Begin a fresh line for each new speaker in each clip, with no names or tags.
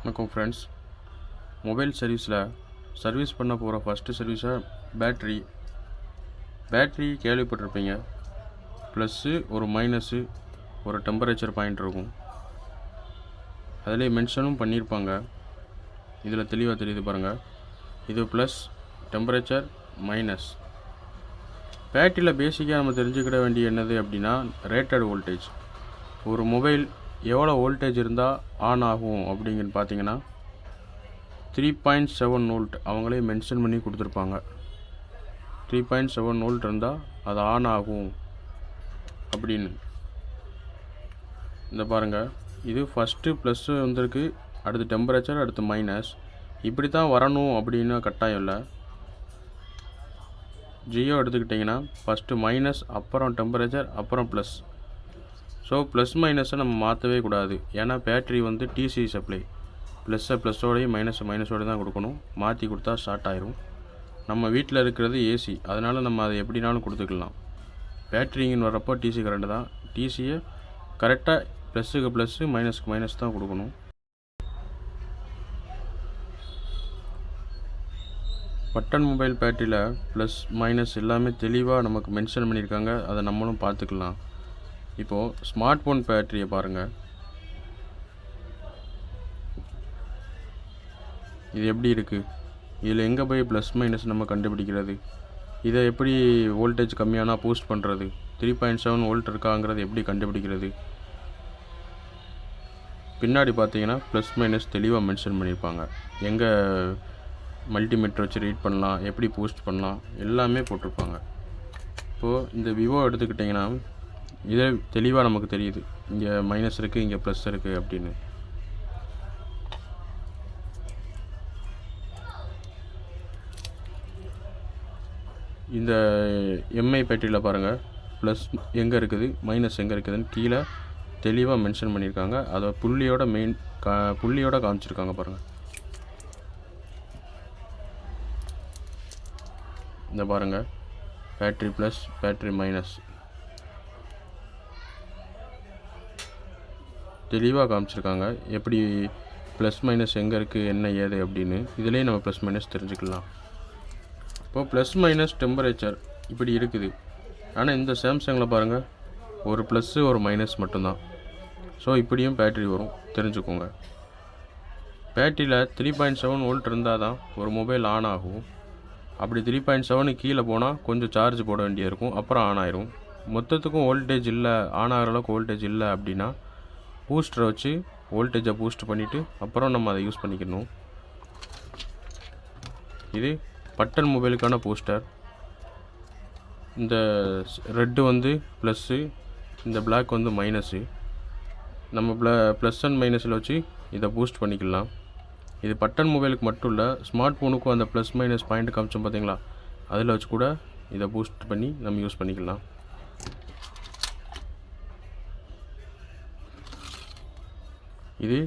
வணக்கம் friends. Mobile service பண்ண போகிற ஃபஸ்ட்டு சர்வீஸாக பேட்ரி கேள்விப்பட்டிருப்பீங்க. ப்ளஸ்ஸு ஒரு மைனஸு ஒரு டெம்பரேச்சர் பாயிண்ட் இருக்கும். அதிலே மென்ஷனும் பண்ணியிருப்பாங்க. இதில் தெளிவாக தெரியுது பாருங்கள். இது ப்ளஸ், டெம்பரேச்சர் மைனஸ். பேட்டரியில் பேசிக்காக நம்ம தெரிஞ்சுக்கிட வேண்டிய என்னது அப்படின்னா ரேட்டட் வோல்டேஜ். ஒரு மொபைல் எவ்வளோ வோல்டேஜ் இருந்தால் ஆன் ஆகும் அப்படிங்கன்னு பார்த்தீங்கன்னா 3.7 வோல்ட் அவங்களே மென்ஷன் பண்ணி கொடுத்துருப்பாங்க. 3.7 வோல்ட் இருந்தால் அது ஆன் ஆகும் அப்படின்னு. இந்த பாருங்கள், இது ஃபஸ்ட்டு ப்ளஸ்ஸு வந்திருக்கு, அடுத்து டெம்பரேச்சர், அடுத்து மைனஸ். இப்படி தான் வரணும் அப்படின்னு கட்டாயம் இல்லை. ஜியோ எடுத்துக்கிட்டிங்கன்னா ஃபஸ்ட்டு மைனஸ், அப்புறம் டெம்பரேச்சர், அப்புறம் ப்ளஸ். ஸோ ப்ளஸ் மைனஸை நம்ம மாற்றவே கூடாது. ஏன்னா பேட்ரி வந்து டிசி சப்ளை. ப்ளஸ்ஸை ப்ளஸ்ஸோடையும் மைனஸோடு தான் கொடுக்கணும். மாற்றி கொடுத்தா ஷார்ட் ஆயிரும். நம்ம வீட்டில் இருக்கிறது ஏசி, அதனால் நம்ம அதை எப்படினாலும் கொடுத்துக்கலாம். பேட்ரிங்கன்னு வர்றப்போ டிசி கரண்ட் தான். டிசியை கரெக்டாக ப்ளஸ்ஸுக்கு ப்ளஸ்ஸு, மைனஸுக்கு மைனஸ் தான் கொடுக்கணும். பட்டன் மொபைல் பேட்டரியில் ப்ளஸ் மைனஸ் எல்லாமே தெளிவாக நமக்கு மென்ஷன் பண்ணியிருக்காங்க. அதை நம்மளும் பார்த்துக்கலாம். இப்போது ஸ்மார்ட் ஃபோன் பேட்டரியை பாருங்கள். இது எப்படி இருக்குது? இதில் எங்கே போய் ப்ளஸ் மைனஸ் நம்ம கண்டுபிடிக்கிறது? இதை எப்படி வோல்டேஜ் கம்மியானா பூஸ்ட் பண்ணுறது? 3.7 வோல்ட் இருக்காங்கிறது எப்படி கண்டுபிடிக்கிறது? பின்னாடி பார்த்தீங்கன்னா ப்ளஸ் மைனஸ் தெளிவாக மென்ஷன் பண்ணியிருப்பாங்க. எங்கே மல்டிமீட்டர் வச்சு ரீட் பண்ணலாம், எப்படி பூஸ்ட் பண்ணலாம், எல்லாமே போட்டிருப்பாங்க. இப்போது இந்த விவோ எடுத்துக்கிட்டிங்கன்னா இதே தெளிவாக நமக்கு தெரியுது. இங்கே மைனஸ் இருக்குது, இங்கே ப்ளஸ் இருக்குது அப்படின்னு. இந்த எம்ஐ பேட்டரியில் பாருங்கள், ப்ளஸ் எங்கே இருக்குது, மைனஸ் எங்கே இருக்குதுன்னு கீழே தெளிவாக மென்ஷன் பண்ணியிருக்காங்க. அதை புள்ளியோட காமிச்சிருக்காங்க பாருங்கள். இந்த பாருங்கள், பேட்ரி ப்ளஸ், பேட்ரி மைனஸ் தெளிவாக காமிச்சிருக்காங்க. எப்படி ப்ளஸ் மைனஸ் எங்கே இருக்குது, என்ன ஏது அப்படின்னு இதிலே நம்ம ப்ளஸ் மைனஸ் தெரிஞ்சுக்கலாம். இப்போது ப்ளஸ் மைனஸ் டெம்பரேச்சர் இப்படி இருக்குது. ஆனால் இந்த சாம்சங்கில் பாருங்கள், ஒரு ப்ளஸ்ஸு ஒரு மைனஸ் மட்டும்தான். ஸோ இப்படியும் பேட்ரி வரும், தெரிஞ்சுக்கோங்க. பேட்டரியில் 3.7 வோல்ட் இருந்தால் தான் ஒரு மொபைல் ஆன் ஆகும். அப்படி 3.7 கீழே போனால் கொஞ்சம் சார்ஜ் போட வேண்டியிருக்கும், அப்புறம் ஆன் ஆயிரும். மொத்தத்துக்கும் வோல்டேஜ் இல்லை, ஆன் ஆகிற அளவுக்கு வோல்டேஜ் இல்லை அப்படின்னா பூஸ்டரை வச்சு வோல்டேஜை பூஸ்ட் பண்ணிவிட்டு அப்புறம் நம்ம அதை யூஸ் பண்ணிக்கணும். இது பட்டன் மொபைலுக்கான பூஸ்டர். இந்த ரெட்டு வந்து ப்ளஸ்ஸு, இந்த பிளாக் வந்து மைனஸு. நம்ம ப்ளஸ் அண்ட் மைனஸில் வச்சு இதை பூஸ்ட் பண்ணிக்கலாம். இது பட்டன் மொபைலுக்கு மட்டும் இல்லை, ஸ்மார்ட் ஃபோனுக்கும் அந்த ப்ளஸ் மைனஸ் பாயிண்ட் காமிச்சோம் பார்த்தீங்களா, அதில் வச்சு கூட இதை பூஸ்ட் பண்ணி நம்ம யூஸ் பண்ணிக்கலாம். இது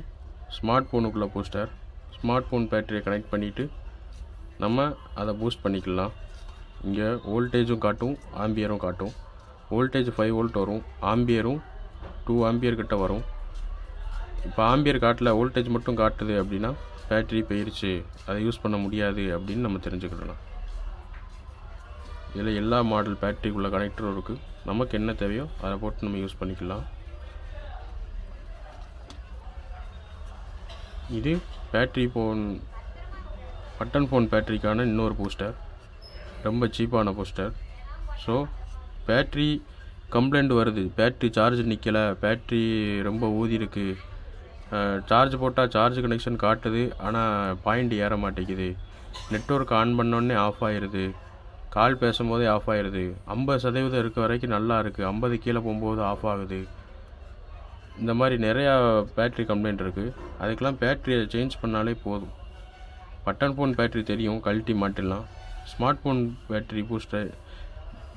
ஸ்மார்ட் ஃபோனுக்குள்ளே பூஸ்டர். ஸ்மார்ட் ஃபோன் பேட்டரியை கனெக்ட் பண்ணிவிட்டு நம்ம அதை பூஸ்ட் பண்ணிக்கலாம். இங்கே வோல்டேஜும் காட்டும், ஆம்பியரும் காட்டும். வோல்டேஜ் 5 வோல்ட் வரும், ஆம்பியரும் 2 ஆம்பியர் கிட்ட வரும். இப்போ ஆம்பியர் காட்டல, வோல்டேஜ் மட்டும் காட்டுது அப்படின்னா பேட்டரி போயிடுச்சு, அதை யூஸ் பண்ண முடியாது அப்படின்னு நம்ம தெரிஞ்சுக்கிடலாம். இதில் எல்லா மாடல் பேட்டரிக்குள்ளே கனெக்டரும் இருக்குது. நமக்கு என்ன தேவையோ அதை போட்டு நம்ம யூஸ் பண்ணிக்கலாம். இது பேட்ரி ஃபோன், பட்டன் ஃபோன் பேட்டரிக்கான இன்னொரு பூஸ்டர், ரொம்ப சீப்பான பூஸ்டர். ஸோ பேட்ரி கம்ப்ளைண்ட் வருது, பேட்ரி சார்ஜ் நிற்கலை, பேட்ரி ரொம்ப ஊதி இருக்குது, சார்ஜ் போட்டால் சார்ஜ் கனெக்ஷன் காட்டுது, ஆனால் பாயிண்ட் ஏற மாட்டேங்குது, நெட்வொர்க் ஆன் பண்ணோடனே ஆஃப் ஆயிடுது, கால் பேசும்போதே ஆஃப் ஆயிடுது, 50% இருக்க வரைக்கும் நல்லா இருக்குது, 50 கீழே போகும்போது ஆஃப் ஆகுது. இந்த மாதிரி நிறையா பேட்ரி கம்ப்ளைண்ட் இருக்குது. அதுக்கெலாம் பேட்டரியை சேஞ்ச் பண்ணாலே போதும். பட்டன் ஃபோன் பேட்ரி தெரியும், கழட்டி மாட்டிடலாம். Smart phone battery booster,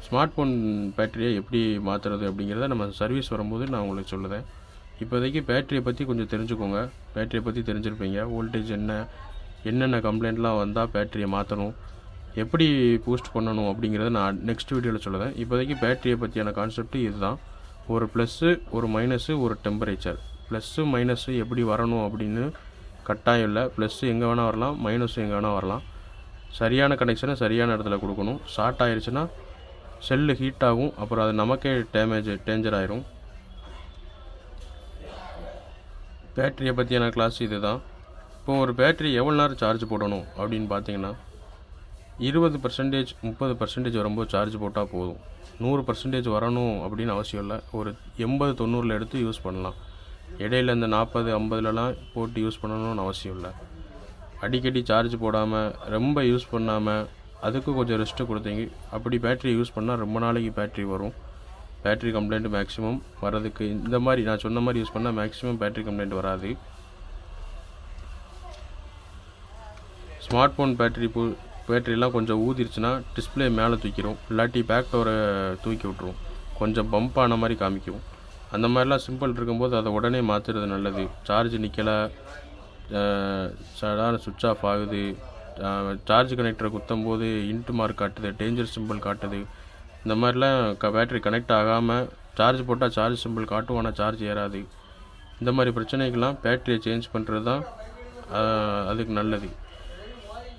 smart phone பேட்டரியை எப்படி மாற்றுறது அப்படிங்கிறத நம்ம சர்வீஸ் வரும்போது நான் உங்களுக்கு சொல்லுதேன். இப்போதைக்கு பேட்டரியை பற்றி கொஞ்சம் தெரிஞ்சுக்கோங்க. பேட்டரியை பற்றி தெரிஞ்சிருப்பீங்க. வோல்டேஜ் என்னென்ன கம்ப்ளைண்ட்லாம் வந்தால் பேட்டரியை மாற்றணும், எப்படி பூஸ்ட் பண்ணணும் அப்படிங்கிறத நான் நெக்ஸ்ட் வீடியோவில் சொல்லுதேன். இப்போதைக்கு பேட்டரியை பற்றியான கான்செப்ட் இதுதான். ஒரு ப்ளஸ்ஸு, ஒரு மைனஸு, ஒரு டெம்பரேச்சர். ப்ளஸ்ஸு மைனஸு எப்படி வரணும் அப்படின்னு கட்டாயம் இல்லை. ப்ளஸ்ஸு எங்கே வேணால் வரலாம், மைனஸும் எங்கே வேணால் வரலாம். சரியான கனெக்ஷனை சரியான இடத்துல கொடுக்கணும். ஷார்ட் ஆயிடுச்சுன்னா செல்லு ஹீட் ஆகும், அப்புறம் அது நமக்கே டேஞ்சர் ஆயிரும். பேட்டரியை பற்றியான கிளாஸ் இது தான். இப்போ ஒரு பேட்டரி எவ்வளோ நேரம் சார்ஜ் போடணும் அப்படின்னு பார்த்தீங்கன்னா 20% 30% வரும்போது சார்ஜ் போட்டால் போதும். 100% வரணும் அப்படின்னு அவசியம் இல்லை. ஒரு 80-90 எடுத்து யூஸ் பண்ணலாம். இடையில இந்த 40-50லலாம் போட்டு யூஸ் பண்ணணும்னு அவசியம் இல்லை. அடிக்கடி சார்ஜ் போடாமல் ரொம்ப யூஸ் பண்ணாமல் அதுக்கு கொஞ்சம் ரெஸ்ட்டு கொடுத்தீங்க. அப்படி பேட்ரி யூஸ் பண்ணால் ரொம்ப நாளைக்கு பேட்ரி வரும். பேட்ரி கம்ப்ளைண்ட் மேக்ஸிமம் வர்றதுக்கு இந்த மாதிரி நான் சொன்ன மாதிரி யூஸ் பண்ணால் மேக்ஸிமம் பேட்ரி கம்ப்ளைண்ட் வராது. ஸ்மார்ட் ஃபோன் பேட்டரிலாம் கொஞ்சம் ஊதிருச்சுன்னா டிஸ்பிளே மேலே தூக்கிடும், இல்லாட்டி பேக் டோரை தூக்கி விட்ரும், கொஞ்சம் பம்ப் ஆன மாதிரி காமிக்கும். அந்த மாதிரிலாம் சிம்பிள் இருக்கும்போது அதை உடனே மாற்றுறது நல்லது. சார்ஜ் நிற்கலை, சுவிட்ச் ஆஃப் ஆகுது, சார்ஜ் கனெக்டரை குத்தும் போது இன்ட்டு மார்க் காட்டுது, டேஞ்சர் சிம்பிள் காட்டுது, இந்த மாதிரிலாம் பேட்டரி கனெக்ட் ஆகாமல் சார்ஜ் போட்டால் சார்ஜ் சிம்பிள் காட்டும், ஆனால் சார்ஜ் ஏறாது. இந்த மாதிரி பிரச்சனைக்கெல்லாம் பேட்டரியை சேஞ்ச் பண்ணுறது தான் அதுக்கு நல்லது.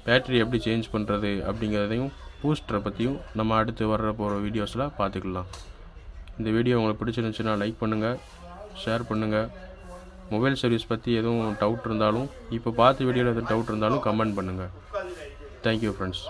பேட்டரி எப்படி சேஞ்ச் பண்ணுறது அப்படிங்கிறதையும் பூஸ்டரை பற்றியும் நம்ம அடுத்து போகிற வீடியோஸில் பார்த்துக்கலாம். இந்த வீடியோ உங்களுக்கு பிடிச்சிருந்துச்சுன்னா லைக் பண்ணுங்கள், ஷேர் பண்ணுங்கள். மொபைல் சர்வீஸ் பற்றி எதுவும் டவுட் இருந்தாலும், இப்போ பார்த்த வீடியோவில் எதுவும் டவுட் இருந்தாலும் கமெண்ட் பண்ணுங்கள். Thank you friends.